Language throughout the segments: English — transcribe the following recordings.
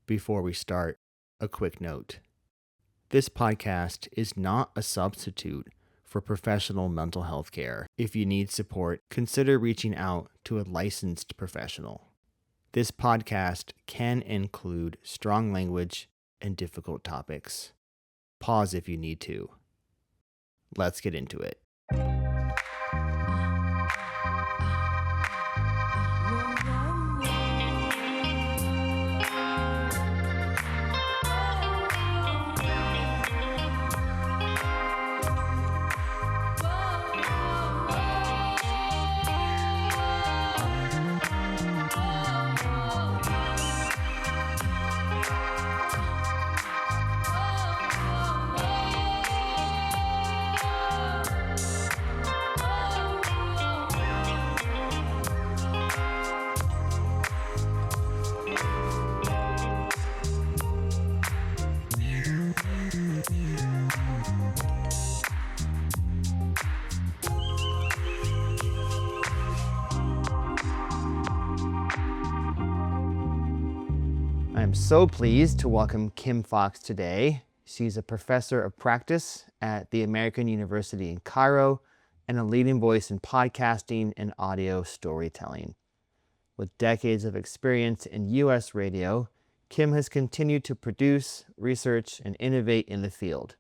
Before we start, a quick note. This podcast is not a substitute for professional mental health care. If you need support, consider reaching out to a licensed professional. This podcast can include strong language and difficult topics. Pause if you need to. Let's get into it. I'm so pleased to welcome Kim Fox today. She's a professor of practice at the American University in Cairo and a leading voice in podcasting and audio storytelling. With decades of experience in U.S. radio, Kim has continued to produce, research, and innovate in the field.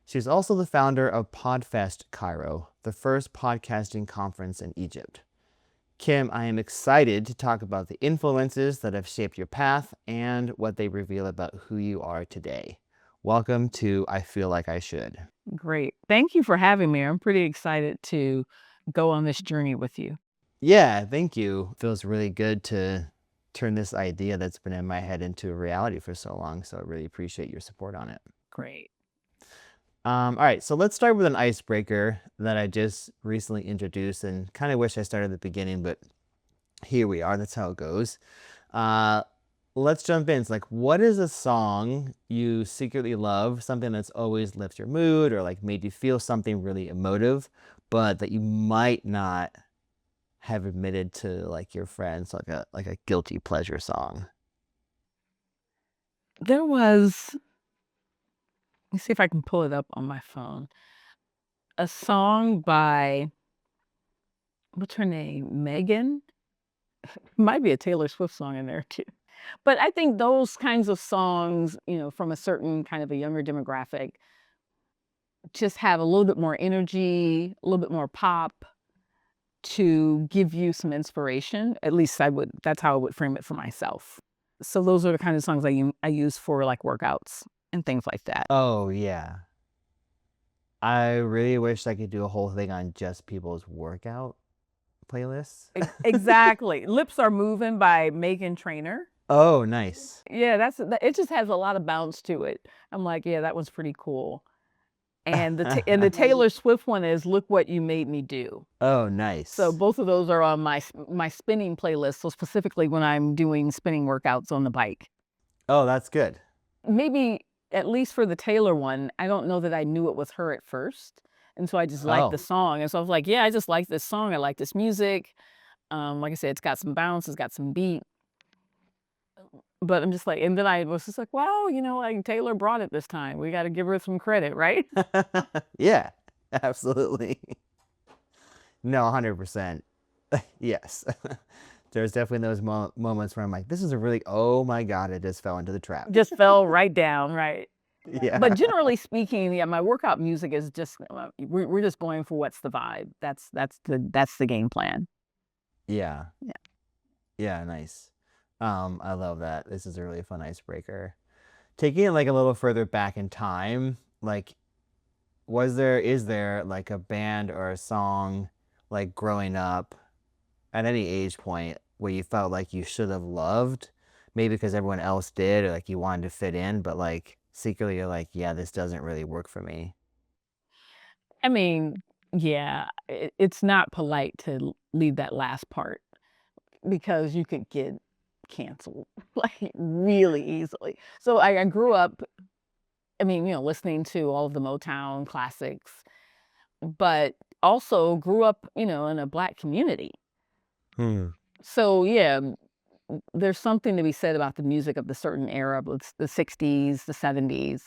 She's also the founder of PodFest Cairo, the first podcasting conference in Egypt. Kim, I am excited to talk about the influences that have shaped your path and what they reveal about who you are today. Welcome to I Feel Like I Should. Great. Thank you for having me. I'm pretty excited to go on this journey with you. Yeah, thank you. It feels really good to turn this idea that's been in my head into a reality for so long, so I really appreciate your support on it. Great. All right, so let's start with an icebreaker that I just recently introduced and kind of wish I started at the beginning, but here we are. That's how it goes. Let's jump in. It's like, what is a song you secretly love, something that's always lifts your mood or like made you feel something really emotive, but that you might not have admitted to like your friends, like a guilty pleasure song? There was, let me see if I can pull it up on my phone. A song by, what's her name? Megan? Might be a Taylor Swift song in there too. But I think those kinds of songs, from a certain kind of a younger demographic, just have a little bit more energy, a little bit more pop to give you some inspiration. At least that's how I would frame it for myself. So those are the kind of songs I use for like workouts and things like that. Oh, yeah. I really wish I could do a whole thing on just people's workout playlists. Exactly. Lips Are Moving by Meghan Trainor. Oh, nice. Yeah, it just has a lot of bounce to it. I'm like, yeah, that one's pretty cool. And the Taylor Swift one is Look What You Made Me Do. Oh, nice. So both of those are on my spinning playlist. So specifically when I'm doing spinning workouts on the bike. Oh, that's good. Maybe at least for the Taylor one, I don't know that I knew it was her at first. And so I just liked the song. And so I was like, yeah, I just like this song. I like this music. Like I said, it's got some bounce, it's got some beat. But I'm just like, and then I was just like, wow, like Taylor brought it this time. We got to give her some credit, right? Yeah, absolutely. No, 100%. Yes. There's definitely those moments where I'm like, this is oh my God, it just fell into the trap. Just fell right down, right? Yeah. But generally speaking, yeah, my workout music is just, we're just going for what's the vibe. That's the game plan. Yeah. Yeah. Yeah, nice. I love that. This is a really fun icebreaker. Taking it like a little further back in time, like, is there like a band or a song like growing up at any age point where you felt like you should have loved, maybe because everyone else did or like you wanted to fit in, but like secretly you're like, yeah, this doesn't really work for me? I mean, yeah, it's not polite to leave that last part because you could get canceled like really easily. So I grew up, listening to all of the Motown classics, but also grew up, in a Black community. So yeah, there's something to be said about the music of the certain era, the 60s, the 70s.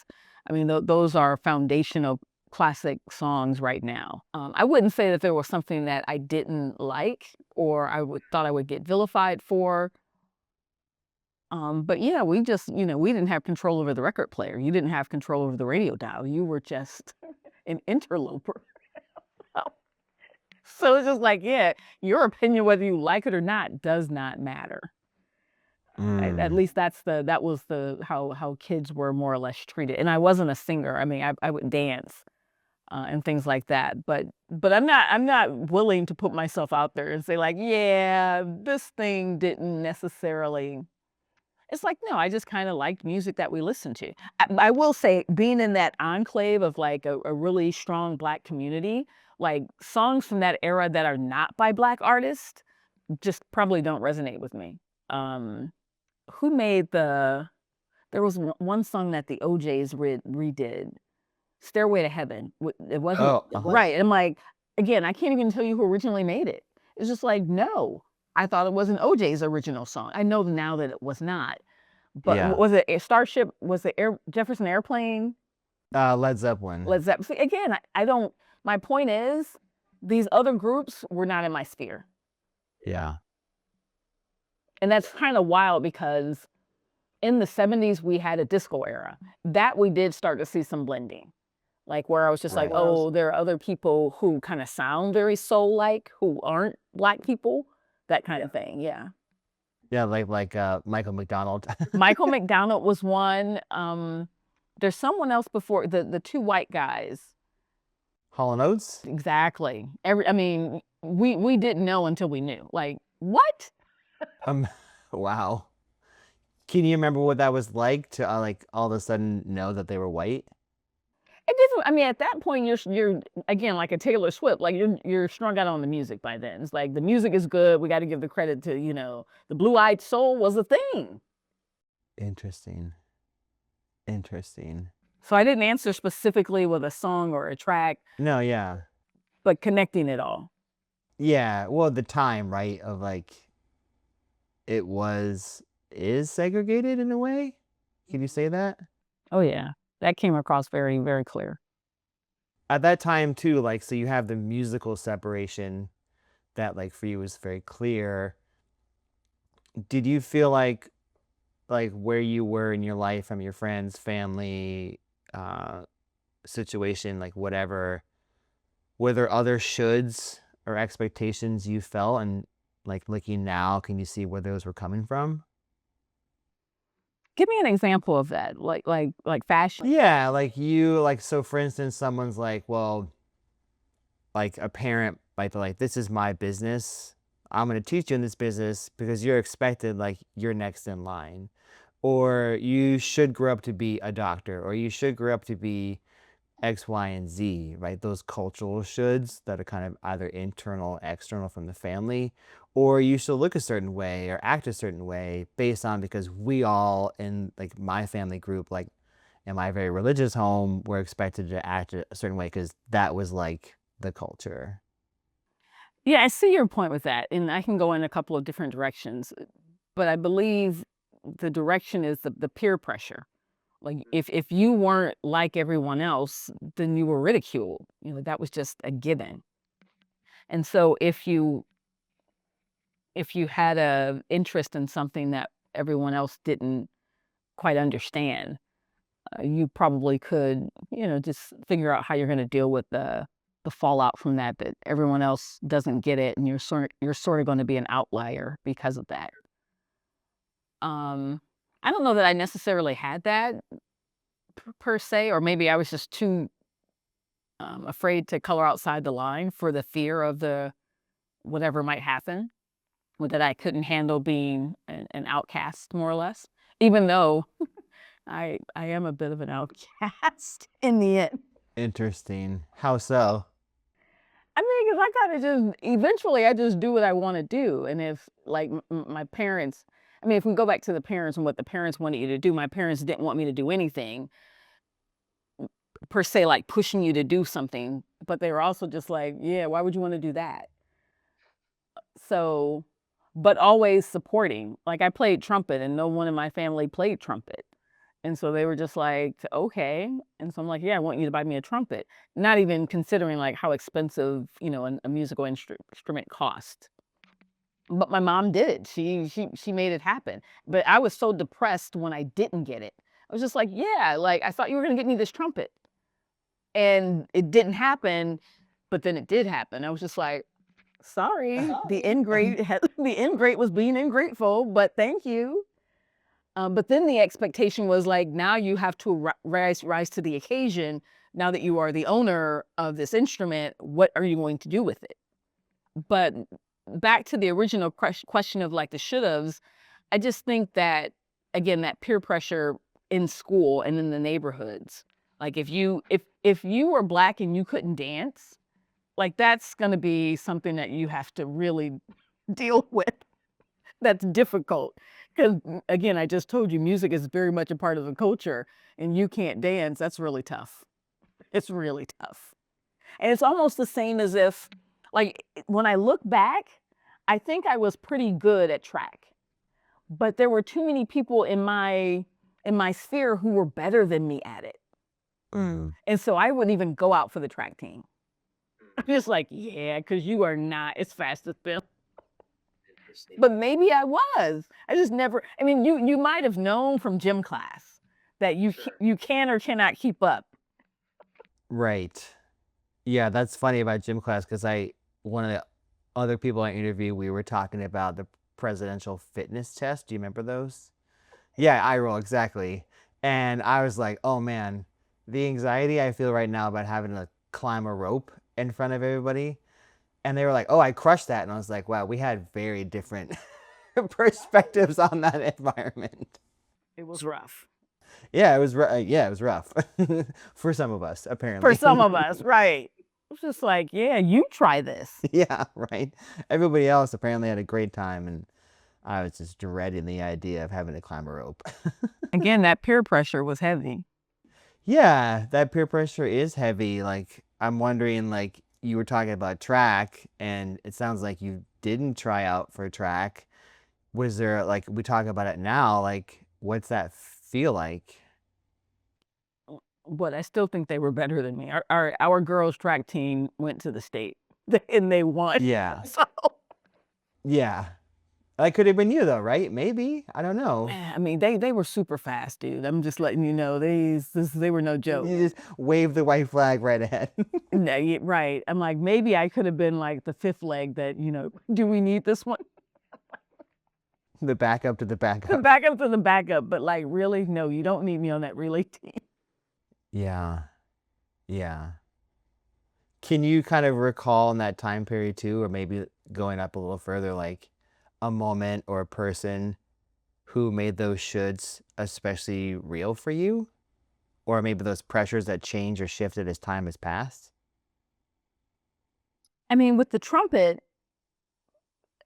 I mean, those are foundational classic songs right now. I wouldn't say that there was something that I didn't like or thought I would get vilified for. But yeah, we just, we didn't have control over the record player. You didn't have control over the radio dial. You were just an interloper. So it's just like, yeah, your opinion, whether you like it or not, does not matter. At least that was how kids were more or less treated. And I wasn't a singer. I mean, I would dance and things like that. But I'm not willing to put myself out there and say like, yeah, this thing didn't necessarily. It's like, no, I just kind of liked music that we listened to. I will say, being in that enclave of like a really strong Black community, like songs from that era that are not by Black artists just probably don't resonate with me. Who made there was one song that the OJs redid, Stairway to Heaven. It wasn't Oh, right. I'm like, again, I can't even tell you who originally made it. It's just like, no, I thought it was an OJ's original song. I know now that it was not. But yeah. was it a Starship? Was it Jefferson Airplane? Led Zeppelin. Led Zeppelin. Again, I don't. My point is, these other groups were not in my sphere. Yeah. And that's kind of wild because in the 70s, we had a disco era. That we did start to see some blending. Like where I was just like, Right. oh, there are other people who kind of sound very soul-like, who aren't Black people, that kind of thing. Yeah. Yeah, like Michael McDonald. Michael McDonald was one. There's someone else before, the two white guys. Hall & Oates? Exactly. I mean, we didn't know until we knew. Like, what? Wow. Can you remember what that was like to like all of a sudden know that they were white? It didn't. I mean, at that point, you're again like a Taylor Swift. Like you're strung out on the music by then. It's like the music is good. We got to give the credit to the Blue Eyed Soul was a thing. Interesting. Interesting. So I didn't answer specifically with a song or a track. No, yeah. But connecting it all. Yeah, well, the time, right, of like is segregated in a way? Can you say that? Oh yeah, that came across very, very clear. At that time too, like so you have the musical separation that like for you was very clear. Did you feel like where you were in your life from your friends, family, uh situation, like whatever, were there other shoulds or expectations you felt and like looking now, can you see where those were coming from? Give me an example of that, like fashion. Yeah, like so for instance, someone's like, well, like a parent might be like, this is my business. I'm gonna teach you in this business because you're expected like you're next in line. Or you should grow up to be a doctor, or you should grow up to be X, Y, and Z, right? Those cultural shoulds that are kind of either internal, external from the family, or you should look a certain way or act a certain way based on because we all in like my family group, like in my very religious home, were expected to act a certain way because that was like the culture. Yeah, I see your point with that, and I can go in a couple of different directions. But I believe the direction is the peer pressure. Like if you weren't like everyone else, then you were ridiculed. That was just a given. And so if you had a interest in something that everyone else didn't quite understand, you probably could, just figure out how you're going to deal with the fallout from that everyone else doesn't get it, and you're sort of going to be an outlier because of that. I don't know that I necessarily had that per se, or maybe I was just too afraid to color outside the line for the fear of the whatever might happen, or that I couldn't handle being an outcast, more or less. Even though I am a bit of an outcast in the end. Interesting. How so? I mean, because I kind of just eventually I just do what I want to do, and if like my parents, I mean, if we go back to the parents and what the parents wanted you to do, my parents didn't want me to do anything per se, like pushing you to do something, but they were also just like, yeah, why would you want to do that? So but always supporting. Like I played trumpet and no one in my family played trumpet. And so they were just like, okay. And so I'm like, yeah, I want you to buy me a trumpet. Not even considering like how expensive, a musical instrument cost. But my mom did. She made it happen. But I was so depressed when I didn't get it. I was just like, yeah, like I thought you were gonna get me this trumpet. And it didn't happen, but then it did happen. I was just like, sorry, the ingrate the ingrate was being ingrateful, but thank you. But then the expectation was like, now you have to rise to the occasion. Now that you are the owner of this instrument, what are you going to do with it? But back to the original question of like the should-haves, I just think that, again, that peer pressure in school and in the neighborhoods, like if you were Black and you couldn't dance, like that's going to be something that you have to really deal with. That's difficult because, again, I just told you music is very much a part of the culture, and you can't dance. That's really tough. It's really tough. And it's almost the same as if, like, when I look back, I think I was pretty good at track, but there were too many people in my sphere who were better than me at it. Mm. And so I wouldn't even go out for the track team. I'm just like, yeah, because you are not as fast as Bill. But maybe I was. I just never. I mean, you might have known from gym class that you can or cannot keep up. Right. Yeah, that's funny about gym class because one of the other people I interviewed, we were talking about the presidential fitness test. Do you remember those? Yeah, I roll, exactly. And I was like, oh man, the anxiety I feel right now about having to climb a rope in front of everybody. And they were like, oh, I crushed that. And I was like, wow, we had very different perspectives on that environment. It was rough. Yeah, it was rough for some of us, apparently. For some of us, right. It's just like, yeah, you try this. Yeah, right. Everybody else apparently had a great time, and I was just dreading the idea of having to climb a rope. Again, that peer pressure was heavy. Yeah, that peer pressure is heavy. Like, I'm wondering, like, you were talking about track, and it sounds like you didn't try out for track. Was there, like, we talk about it now, like, what's that feel like? But I still think they were better than me. Our girls track team went to the state and they won. Yeah. So Yeah. That could have been you though, right? Maybe. I don't know. I mean, they were super fast, dude. I'm just letting you know, they were no joke. You just wave the white flag right ahead. No, right. I'm like, maybe I could have been like the fifth leg that, do we need this one? The backup to the The backup. backup to the backup. But like, really, no, you don't need me on that relay team. Yeah. Yeah. Can you kind of recall in that time period too, or maybe going up a little further, like a moment or a person who made those shoulds especially real for you? Or maybe those pressures that changed or shifted as time has passed? I mean, with the trumpet,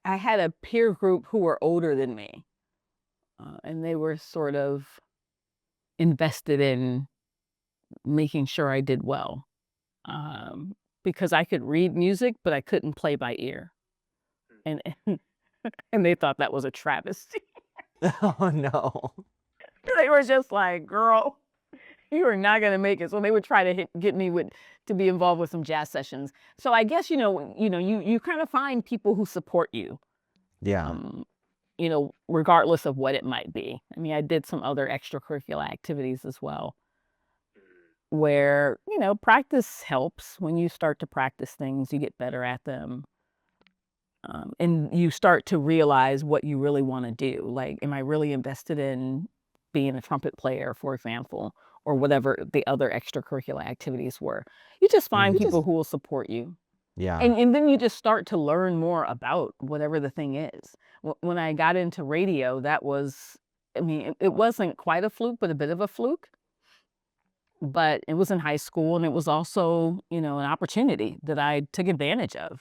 I had a peer group who were older than me. And they were sort of invested in making sure I did well. Because I could read music, but I couldn't play by ear. And and they thought that was a travesty. Oh no. They were just like, girl, you are not gonna make it. So they would try to get me to be involved with some jazz sessions. So I guess you kind of find people who support you. Yeah. Regardless of what it might be. I mean, I did some other extracurricular activities as well, where practice helps. When you start to practice things, you get better at them. And you start to realize what you really want to do. Like, am I really invested in being a trumpet player, for example, or whatever the other extracurricular activities were? You just find people who will support you. Yeah. And then you just start to learn more about whatever the thing is. When I got into radio, that was, I mean, it wasn't quite a fluke, but a bit of a fluke. But it was in high school, and it was also, an opportunity that I took advantage of.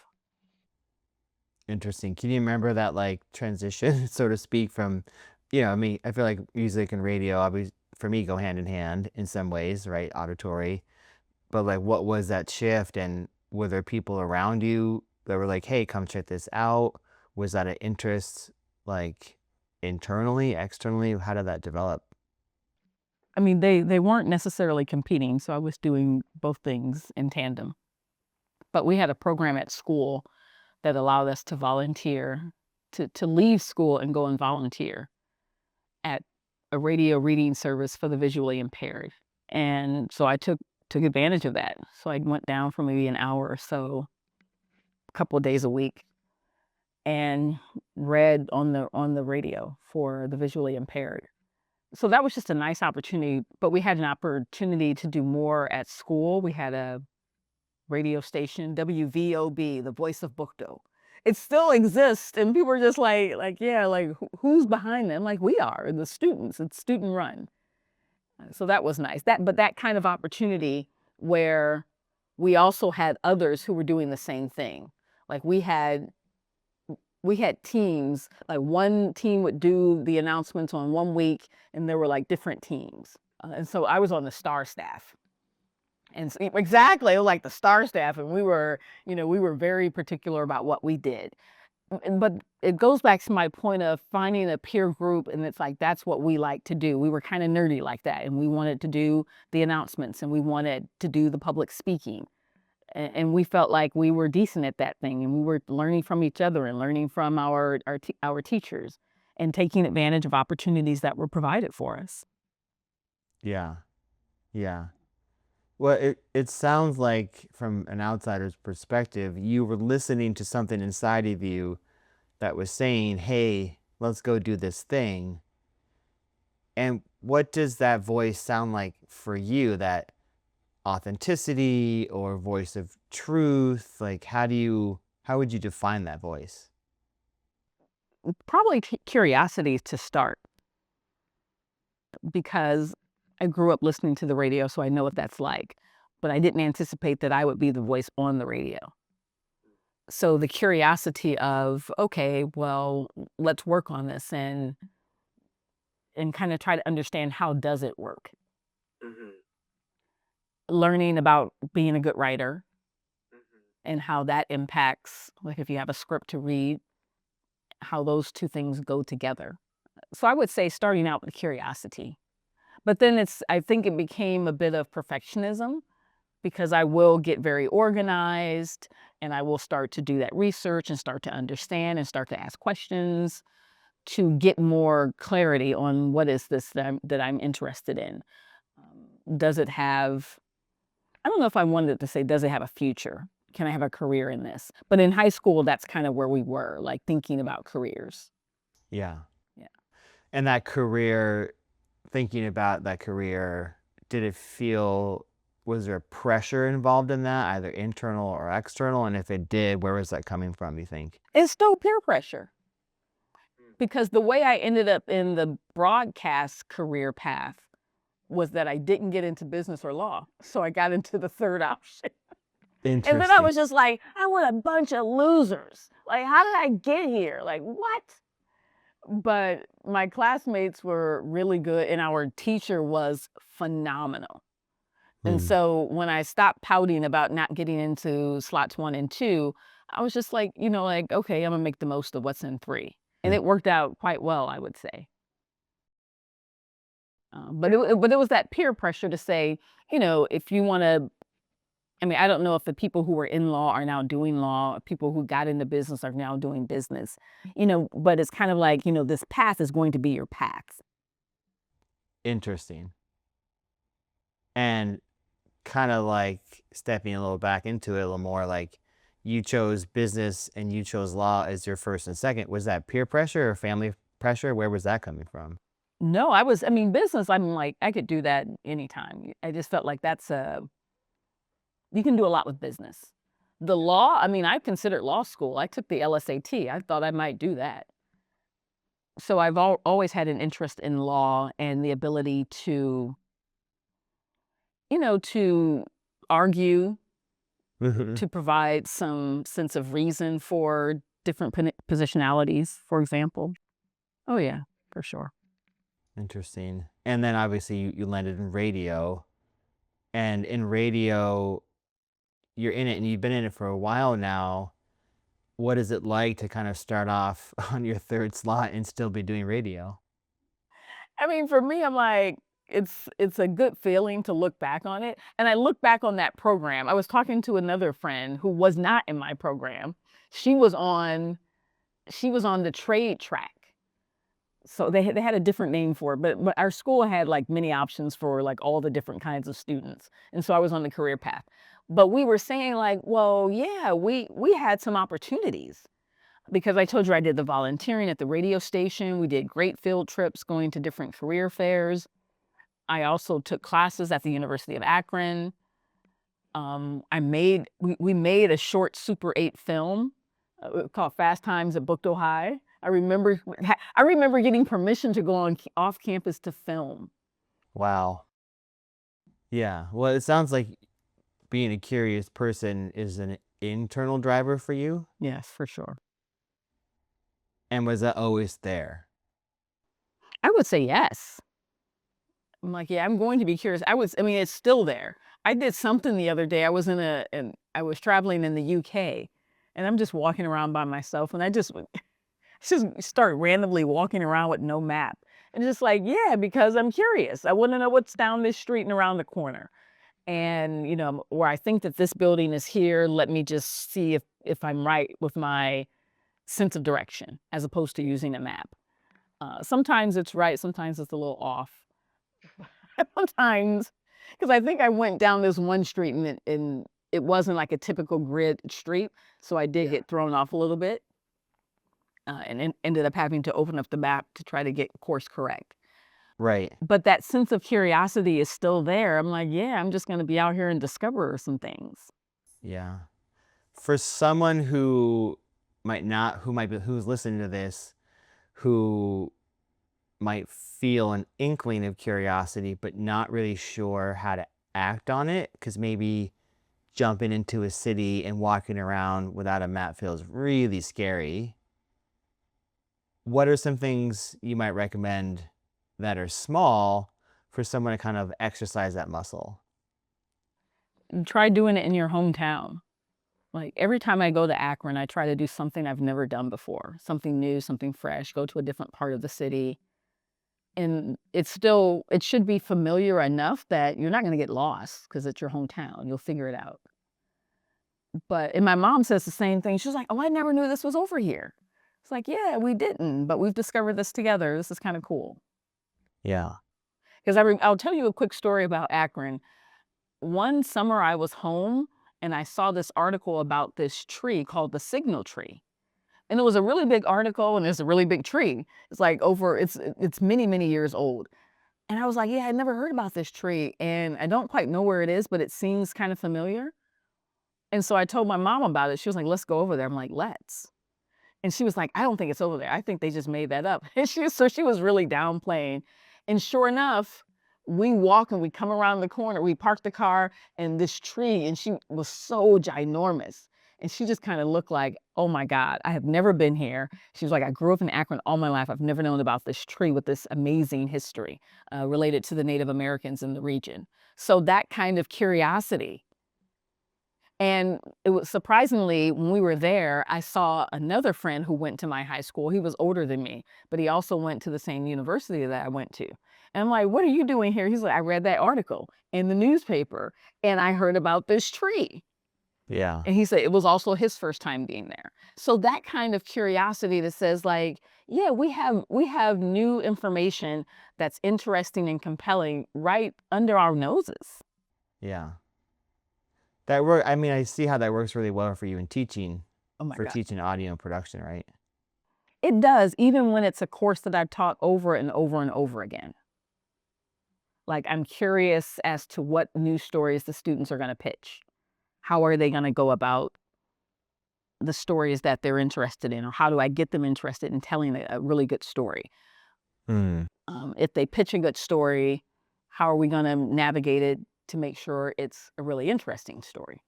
Interesting. Can you remember that like transition, so to speak, from, I mean, I feel like music and radio, obviously, for me, go hand in hand in some ways, right? Auditory. But like, what was that shift? And were there people around you that were like, hey, come check this out? Was that an interest like internally, externally? How did that develop? I mean, they weren't necessarily competing, so I was doing both things in tandem. But we had a program at school that allowed us to volunteer, to leave school and go and volunteer at a radio reading service for the visually impaired. And so I took advantage of that. So I went down for maybe an hour or so, a couple of days a week, and read on the radio for the visually impaired. So that was just a nice opportunity, but we had an opportunity to do more at school. We had a radio station, WVOB, the voice of Bukdo. It still exists, and people are just like, yeah, like who's behind them? Like we are, the students. It's student run. So that was nice. But that kind of opportunity where we also had others who were doing the same thing. Like we had teams, like one team would do the announcements on one week, and there were like different teams. And so I was on the star staff. And so, exactly, like the star staff, and we were very particular about what we did. But it goes back to my point of finding a peer group, and it's like that's what we like to do. We were kind of nerdy like that, and we wanted to do the announcements, and we wanted to do the public speaking. And we felt like we were decent at that thing, and we were learning from each other and learning from our teachers and taking advantage of opportunities that were provided for us. Yeah. Yeah. Well, it sounds like from an outsider's perspective, you were listening to something inside of you that was saying, hey, let's go do this thing. And what does that voice sound like for you? That authenticity or voice of truth? Like, how would you define that voice? Probably curiosity to start, because I grew up listening to the radio, so I know what that's like. But I didn't anticipate that I would be the voice on the radio. So the curiosity of, okay, well, let's work on this and kind of try to understand how does it work. Learning about being a good writer and how that impacts, like if you have a script to read, how those two things go together. So I would say starting out with curiosity. But then I think it became a bit of perfectionism, because I will get very organized and I will start to do that research and start to understand and start to ask questions to get more clarity on what is this that I'm interested in. Does it have, I don't know if I wanted to say, does it have a future? Can I have a career in this? But in high school, that's kind of where we were, like thinking about careers. Yeah. Yeah. And thinking about that career, was there pressure involved in that, either internal or external? And if it did, where was that coming from, you think? It's still peer pressure. Because the way I ended up in the broadcast career path was that I didn't get into business or law. So I got into the third option. And then I was just like, I want a bunch of losers. Like, how did I get here? Like, what? But my classmates were really good, and our teacher was phenomenal. And so when I stopped pouting about not getting into slots 1 and 2, I was just like, okay, I'm gonna make the most of what's in 3. And it worked out quite well, I would say. But it was that peer pressure to say, if you want to, I mean, I don't know if the people who were in law are now doing law, people who got into business are now doing business, but it's kind of like, this path is going to be your path. Interesting. And kind of like stepping a little back into it a little more, like you chose business and you chose law as your first and second. Was that peer pressure or family pressure? Where was that coming from? No, business, I'm like, I could do that anytime. I just felt like you can do a lot with business. The law, I considered law school. I took the LSAT. I thought I might do that. So I've always had an interest in law and the ability to, to argue, to provide some sense of reason for different positionalities, for example. Oh, yeah, for sure. Interesting. And then obviously you landed in radio. And in radio, you're in it and you've been in it for a while now. what is it like to kind of start off on your third slot and still be doing radio? I mean, for me, I'm like, it's a good feeling to look back on it. And I look back on that program. I was talking to another friend who was not in my program. She was on she was on the trade track. So they had a different name for it, but our school had like many options for like all the different kinds of students. And so I was on the career path. But we were saying like, well, yeah, we had some opportunities because I told you I did the volunteering at the radio station. We did great field trips going to different career fairs. I also took classes at the University of Akron. We made a short Super 8 film called Fast Times at Bookdale High. I remember getting permission to go on off campus to film. Wow. Yeah. Well, it sounds like being a curious person is an internal driver for you. Yes, for sure. And was that always there? I would say yes. I'm like, yeah, I'm going to be curious. I mean, it's still there. I did something the other day. I was traveling in the UK, and I'm just walking around by myself, and I just start randomly walking around with no map. And just like, yeah, because I'm curious. I want to know what's down this street and around the corner. And, where I think that this building is here, let me just see if I'm right with my sense of direction as opposed to using a map. Sometimes it's right, sometimes it's a little off. Sometimes, because I think I went down this one street and it wasn't like a typical grid street. So I did get thrown off a little bit. And ended up having to open up the map to try to get course correct. Right. But that sense of curiosity is still there. I'm like, yeah, I'm just going to be out here and discover some things. Yeah. For someone who's listening to this, who might feel an inkling of curiosity, but not really sure how to act on it, because maybe jumping into a city and walking around without a map feels really scary. What are some things you might recommend that are small for someone to kind of exercise that muscle? Try doing it in your hometown. Like every time I go to Akron, I try to do something I've never done before, something new, something fresh, go to a different part of the city. And it should be familiar enough that you're not going to get lost because it's your hometown. You'll figure it out. And my mom says the same thing. She's like, oh, I never knew this was over here. It's like, yeah, we didn't, but we've discovered this together. This is kind of cool. Yeah. Because I'll tell you a quick story about Akron. One summer I was home and I saw this article about this tree called the signal tree. And it was a really big article and it's a really big tree. It's like it's many, many years old. And I was like, yeah, I never heard about this tree. And I don't quite know where it is, but it seems kind of familiar. And so I told my mom about it. She was like, let's go over there. I'm like, let's. And she was like, I don't think it's over there. I think they just made that up. And she was really downplaying. And sure enough, we walk and we come around the corner. We park the car and this tree, and she was so ginormous. And she just kind of looked like, oh my God, I have never been here. She was like, I grew up in Akron all my life. I've never known about this tree with this amazing history related to the Native Americans in the region. So that kind of curiosity. And it was surprisingly, when we were there, I saw another friend who went to my high school. He was older than me, but he also went to the same university that I went to. And I'm like, what are you doing here? He's like, I read that article in the newspaper and I heard about this tree. Yeah. And he said it was also his first time being there. So that kind of curiosity that says like, yeah, we have new information that's interesting and compelling right under our noses. Yeah. I see how that works really well for you in teaching, Oh my God. teaching audio and production, right? It does, even when it's a course that I've taught over and over and over again. Like I'm curious as to what news stories the students are going to pitch. How are they going to go about the stories that they're interested in, or how do I get them interested in telling a really good story? If they pitch a good story, how are we going to navigate it to make sure it's a really interesting story?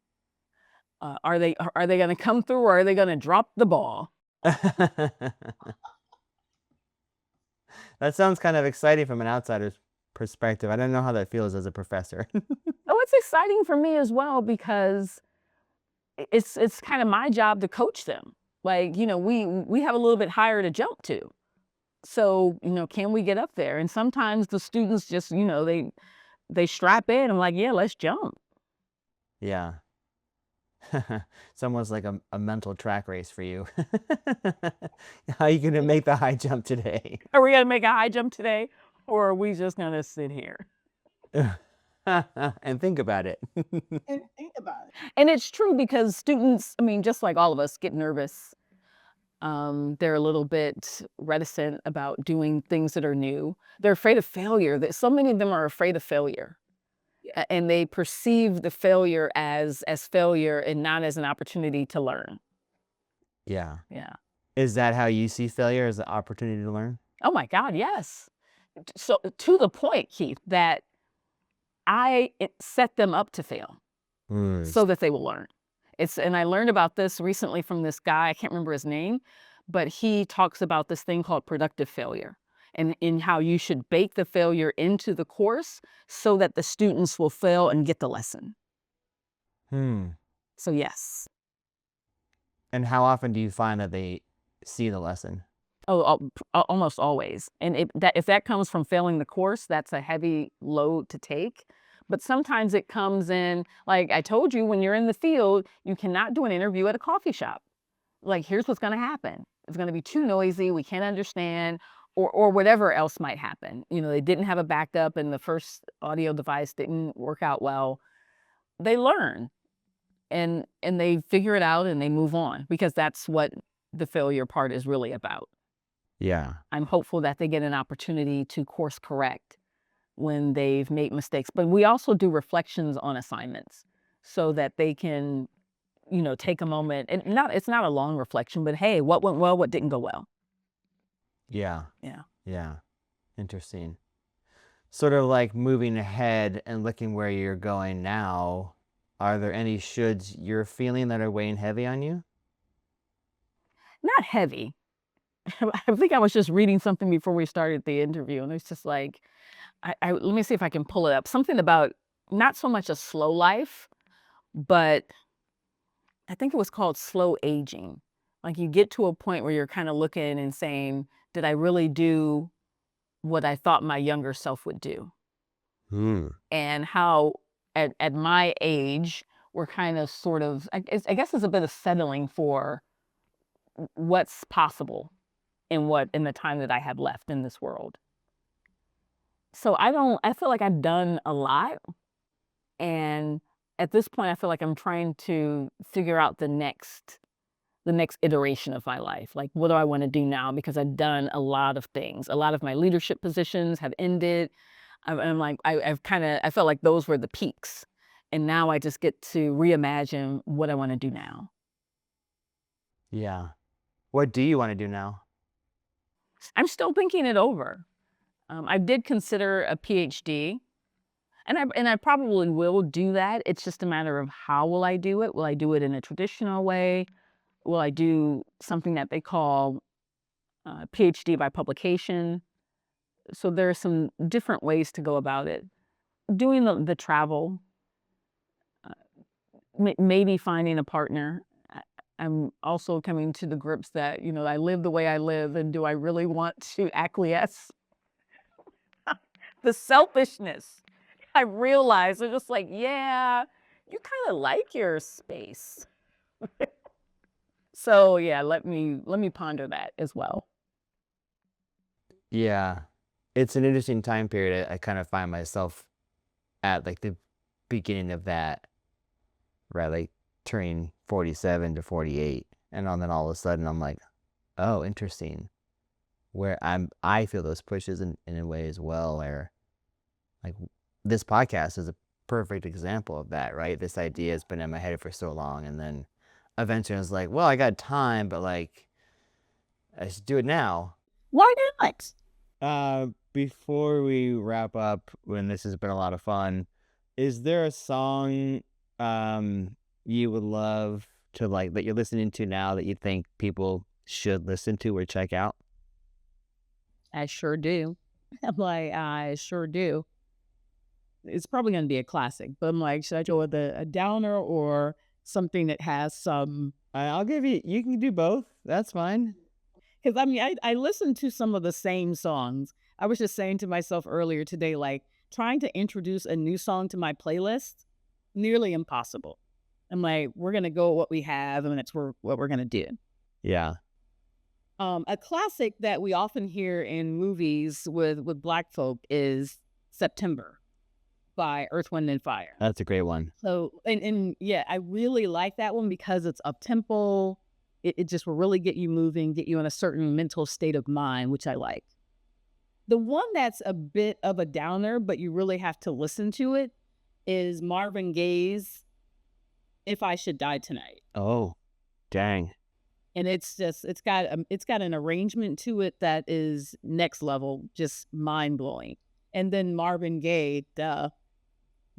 Are they going to come through, or are they going to drop the ball? That sounds kind of exciting from an outsider's perspective. I don't know how that feels as a professor. Oh, it's exciting for me as well because it's kind of my job to coach them. Like, we have a little bit higher to jump to. So, can we get up there? And sometimes the students just, they strap in. I'm like, yeah, let's jump. Yeah. It's almost like a mental track race for you. How are you going to make the high jump today? Are we gonna make a high jump today, or are we just gonna sit here? And think about it. And think about it. And it's true because students, I mean, just like all of us, get nervous. They're a little bit reticent about doing things that are new. They're afraid of failure. That so many of them are afraid of failure, and they perceive the failure as failure and not as an opportunity to learn. Yeah. Yeah. Is that how you see failure, as an opportunity to learn? Oh my God, yes. So to the point, Keith, that set them up to fail so that they will learn. And I learned about this recently from this guy, I can't remember his name, but he talks about this thing called productive failure, and in how you should bake the failure into the course so that the students will fail and get the lesson. So yes. And how often do you find that they see the lesson? Oh, almost always. And if that comes from failing the course, that's a heavy load to take. But sometimes it comes in, like I told you, when you're in the field, you cannot do an interview at a coffee shop. Like, here's what's going to happen. It's going to be too noisy. We can't understand, or whatever else might happen. They didn't have a backup and the first audio device didn't work out well. They learn and they figure it out and they move on, because that's what the failure part is really about. Yeah. I'm hopeful that they get an opportunity to course correct when they've made mistakes. But we also do reflections on assignments so that they can, take a moment, and it's not a long reflection, but hey, what went well, what didn't go well. Yeah. Yeah. Yeah. Interesting. Sort of like moving ahead and looking where you're going now, are there any shoulds you're feeling that are weighing heavy on you? Not heavy. I think I was just reading something before we started the interview, and it's just like, let me see if I can pull it up. Something about not so much a slow life, but I think it was called slow aging. Like, you get to a point where you're kind of looking and saying, did I really do what I thought my younger self would do? And how at my age, we're kind of sort of, I guess it's a bit of settling for what's possible in the time that I have left in this world. So I feel like I've done a lot. And at this point, I feel like I'm trying to figure out the next iteration of my life. Like, what do I want to do now? Because I've done a lot of things. A lot of my leadership positions have ended. I'm like, I felt like those were the peaks. And now I just get to reimagine what I want to do now. Yeah. What do you want to do now? I'm still thinking it over. I did consider a PhD, and I probably will do that. It's just a matter of how will I do it? Will I do it in a traditional way? Will I do something that they call PhD by publication? So there are some different ways to go about it. Doing the travel, maybe finding a partner. I'm also coming to the grips that, I live the way I live, and do I really want to acquiesce? The selfishness. I realize they're just like, yeah, you kind of like your space. So yeah, let me ponder that as well. Yeah. It's an interesting time period. I kind of find myself at like the beginning of that, right? Like turning 47 to 48. And then all of a sudden I'm like, oh, interesting. Where I feel those pushes in a way as well, where like this podcast is a perfect example of that, right? This idea has been in my head for so long, and then eventually I was like, well, I got time, but like I should do it now. Why not? Before we wrap up, when this has been a lot of fun, is there a song you would love to like that you're listening to now that you think people should listen to or check out? I sure do. I'm like, I sure do. It's probably going to be a classic, but I'm like, should I go with a downer or something that has some. I'll give you. You can do both. That's fine. Because I mean, I listen to some of the same songs. I was just saying to myself earlier today, like trying to introduce a new song to my playlist, nearly impossible. I'm like, we're gonna go with what we have, and that's what we're gonna do. Yeah. A classic that we often hear in movies with Black folk is "September" by Earth, Wind, and Fire. That's a great one. So, and yeah, I really like that one because it's up tempo. It just will really get you moving, get you in a certain mental state of mind, which I like. The one that's a bit of a downer, but you really have to listen to it, is Marvin Gaye's "If I Should Die Tonight." Oh, dang. And it's got an arrangement to it that is next level, just mind blowing. And then Marvin Gaye,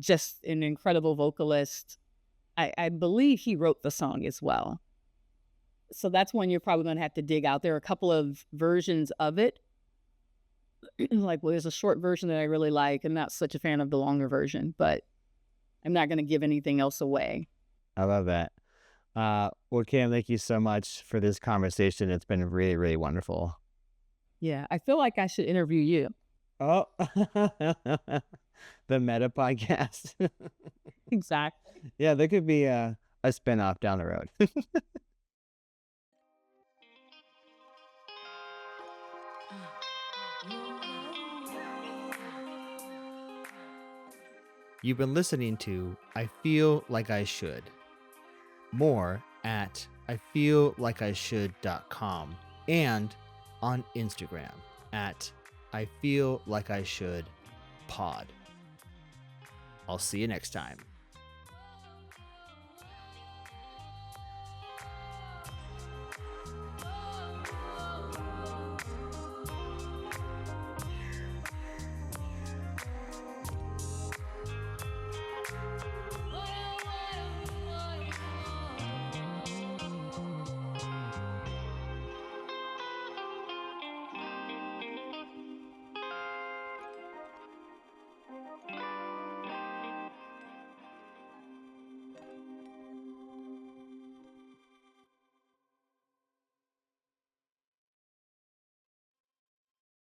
just an incredible vocalist. I believe he wrote the song as well. So that's one you're probably going to have to dig out. There are a couple of versions of it. Like, well, there's a short version that I really like. I'm not such a fan of the longer version, but I'm not going to give anything else away. I love that. Well, Kim, thank you so much for this conversation. It's been really, really wonderful. Yeah, I feel like I should interview you. Oh, the Meta podcast. Exactly. Yeah, there could be a spinoff down the road. You've been listening to I Feel Like I Should. More at ifeellikeishould.com and on Instagram at I Feel Like I Should Pod. I'll see you next time.